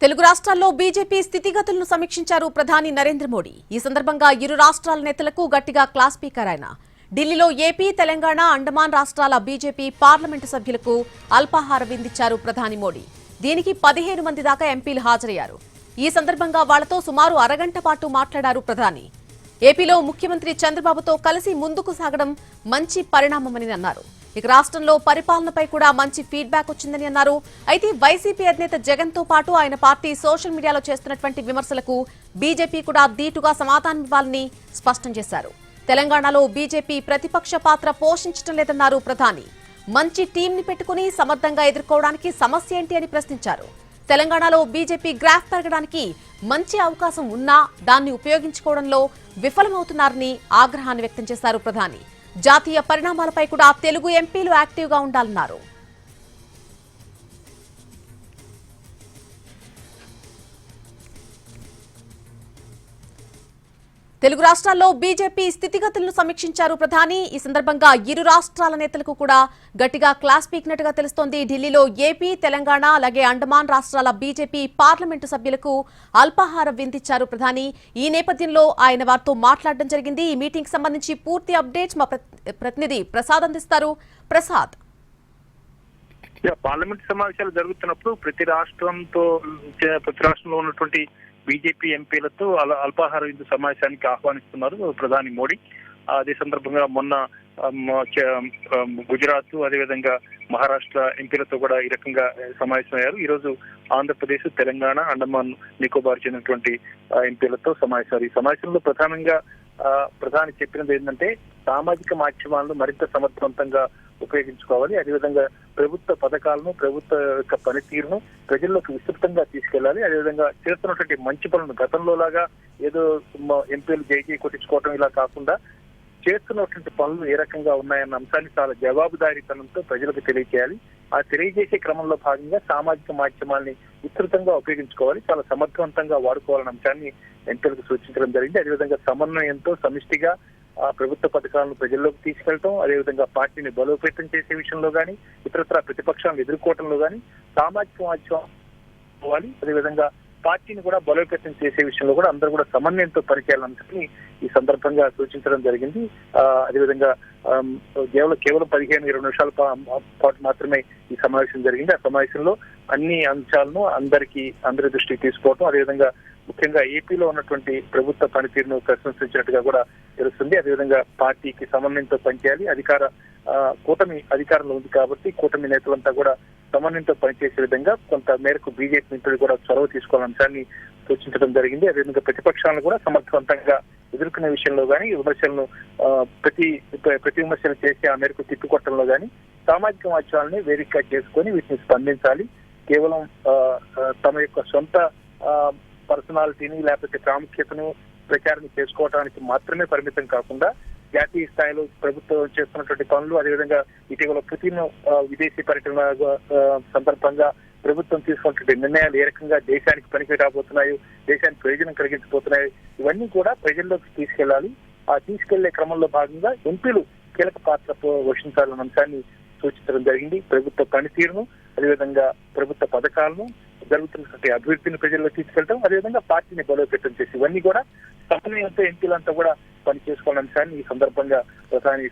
తెలుగు రాష్ట్రాల్లో బీజేపీ స్థితిగతులను సమీక్షించారు ప్రధాని నరేంద్ర మోడీ. ఈ సందర్భంగా ఇరు రాష్ట్రాల నేతలకు గట్టిగా క్లాస్ స్పీకర్ ఆయన. ఢిల్లీలో ఏపీ, తెలంగాణ, అండమాన్ రాష్ట్రాల బీజేపీ పార్లమెంటు సభ్యులకు అల్పాహార విందిచ్చారు ప్రధాని మోడీ. దీనికి 15 మంది దాకా ఎంపీలు హాజరయ్యారు. ఈ సందర్భంగా వాళ్లతో సుమారు అరగంట పాటు మాట్లాడారు ప్రధాని. ఏపీలో ముఖ్యమంత్రి చంద్రబాబుతో కలిసి ముందుకు సాగడం మంచి పరిణామమని అన్నారు. ఇక రాష్ట్రంలో పరిపాలనపై కూడా మంచి ఫీడ్బ్యాక్ వచ్చిందని అన్నారు. అయితే వైసీపీ అధినేత జగన్ తో పాటు ఆయన పార్టీ సోషల్ మీడియాలో చేస్తున్నటువంటి విమర్శలకు బీజేపీ కూడా ధీటుగా సమాధానం ఇవ్వాలని స్పష్టం చేశారు. తెలంగాణలో బీజేపీ ప్రతిపక్ష పాత్ర పోషించడం లేదన్నారు ప్రధాని. మంచి టీంని పెట్టుకుని సమర్థంగా ఎదుర్కోవడానికి సమస్య ఏంటి అని ప్రశ్నించారు. తెలంగాణలో బీజేపీ గ్రాఫ్ పెరగడానికి మంచి అవకాశం ఉన్నా దాన్ని ఉపయోగించుకోవడంలో విఫలమవుతున్నారని ఆగ్రహాన్ని వ్యక్తం చేశారు ప్రధాని. జాతీయ పరిణామాలపై కూడా తెలుగు ఎంపీలు యాక్టివ్గా ఉండాలన్నారు. తెలుగు రాష్ట్రాల్లో బీజేపీ స్థితిగతులను సమీక్షించారు ప్రధాని. ఈ సందర్భంగా ఇరు రాష్ట్రాల నేతలకు కూడా గట్టిగా క్లాస్ పీకినట్టుగా తెలుస్తోంది. ఢిల్లీలో ఏపీ, తెలంగాణ అలాగే అండమాన్ రాష్ట్రాల బీజేపీ పార్లమెంటు సభ్యులకు అల్పాహారం విందిచ్చారు ప్రధాని. ఈ నేపథ్యంలో ఆయన వారితో మాట్లాడడం జరిగింది. ఈ మీటింగ్ సంబంధించి పూర్తి అప్డేట్స్ మా ప్రతినిధి ప్రసాద్ అందిస్తారు. ప్రసాద్, పార్లమెంట్ సమావేశాలు జరుగుతున్నప్పుడు ప్రతి రాష్ట్రంలో ఉన్నటువంటి బీజేపీ ఎంపీలతో అల్పాహార విందు సమావేశానికి ఆహ్వానిస్తున్నారు ప్రధాని మోడీ. అదే సందర్భంగా మొన్న గుజరాత్, అదేవిధంగా మహారాష్ట్ర ఎంపీలతో కూడా ఈ రకంగా సమావేశమయ్యారు. ఈ రోజు ఆంధ్రప్రదేశ్, తెలంగాణ, అండమాన్ నికోబార్ చెందినటువంటి ఎంపీలతో సమావేశాలు. ఈ సమావేశంలో ప్రధానంగా ప్రధాని చెప్పినది ఏంటంటే సామాజిక మాధ్యమాలను మరింత సమర్థవంతంగా ఉపయోగించుకోవాలి. అదేవిధంగా ప్రభుత్వ పథకాలను, ప్రభుత్వ యొక్క పనితీరును ప్రజల్లోకి విస్తృతంగా తీసుకెళ్లాలి. అదేవిధంగా చేస్తున్నటువంటి మంచి పనులను గతంలో లాగా ఏదో ఎంపీలు జైజీ కొట్టించుకోవటం ఇలా కాకుండా చేస్తున్నటువంటి పనులు ఏ రకంగా ఉన్నాయన్న అంశాన్ని చాలా జవాబుదారీతనంతో ప్రజలకు తెలియజేయాలి. ఆ తెలియజేసే క్రమంలో భాగంగా సామాజిక మాధ్యమాల్ని విస్తృతంగా ఉపయోగించుకోవాలి, చాలా సమర్థవంతంగా వాడుకోవాలన్న అంశాన్ని ఎంపీలకు సూచించడం జరిగింది. అదేవిధంగా సమన్వయంతో సమిష్టిగా ప్రభుత్వ పథకాలను ప్రజల్లోకి తీసుకెళ్లడం, అదేవిధంగా పార్టీని బలోపేతం చేసే విషయంలో కానీ, ఇతరత్ర ప్రతిపక్షాలను ఎదుర్కోవడంలో కానీ సామాజిక మాధ్యమం, అదేవిధంగా పార్టీని కూడా బలోపేతం చేసే విషయంలో కూడా అందరూ కూడా సమన్వయంతో పనిచేయాలని ఈ సందర్భంగా సూచించడం జరిగింది. అదేవిధంగా కేవలం 15-20 నిమిషాల పాటు మాత్రమే ఈ సమావేశం జరిగింది. ఆ సమావేశంలో అన్ని అంశాలను అందరి దృష్టికి తీసుకోవడం, అదేవిధంగా ముఖ్యంగా ఏపీలో ఉన్నటువంటి ప్రభుత్వ పనితీరును ప్రశంసించినట్టుగా కూడా తెలుస్తుంది. అదేవిధంగా పార్టీకి సమన్వయంతో పనిచేయాలి. కూటమి అధికారంలో ఉంది కాబట్టి కూటమి నేతలంతా కూడా సమన్వయంతో పనిచేసే విధంగా కొంత మేరకు బీజేపీ నేతలు కూడా చొరవ తీసుకోవాలనే అంశాన్ని సూచించడం జరిగింది. అదేవిధంగా ప్రతిపక్షాలను కూడా సమర్థవంతంగా ఎదుర్కొనే విషయంలో కానీ, విమర్శలను ప్రతి విమర్శలు చేసి ఆ మేరకు తిప్పికొట్టడంలో కానీ సామాజిక మాధ్యమాలని వేదికగా చేసుకొని వీటిని స్పందించాలి. కేవలం తమ యొక్క సొంత పర్సనాలిటీని లేకపోతే ప్రాముఖ్యతను ప్రచారం చేసుకోవడానికి మాత్రమే పరిమితం కాకుండా జాతీయ స్థాయిలో ప్రభుత్వం చేస్తున్నటువంటి పనులు, అదేవిధంగా ఇటీవల పుతిన్ విదేశీ పర్యటన సందర్భంగా ప్రభుత్వం తీసుకున్నటువంటి నిర్ణయాలు ఏ రకంగా దేశానికి పనికి రాబోతున్నాయో, దేశానికి ప్రయోజనం కలిగించబోతున్నాయో ఇవన్నీ కూడా ప్రజల్లోకి తీసుకెళ్లాలి. ఆ తీసుకెళ్లే క్రమంలో భాగంగా ఎంపీలు కీలక పాత్ర పోషించాలన్న అంశాన్ని సూచించడం జరిగింది. ప్రభుత్వ పనితీరును, అదేవిధంగా ప్రభుత్వ పథకాలను, జరుగుతున్నటువంటి అభివృద్ధిని ప్రజల్లో తీసుకెళ్తాం, అదేవిధంగా పార్టీని బలోపేతం చేసి ఇవన్నీ కూడా సమన్వయంతో ఎంపీలంతా కూడా పనిచేసుకోవాలనే అంశాన్ని ఈ సందర్భంగా ప్రధాని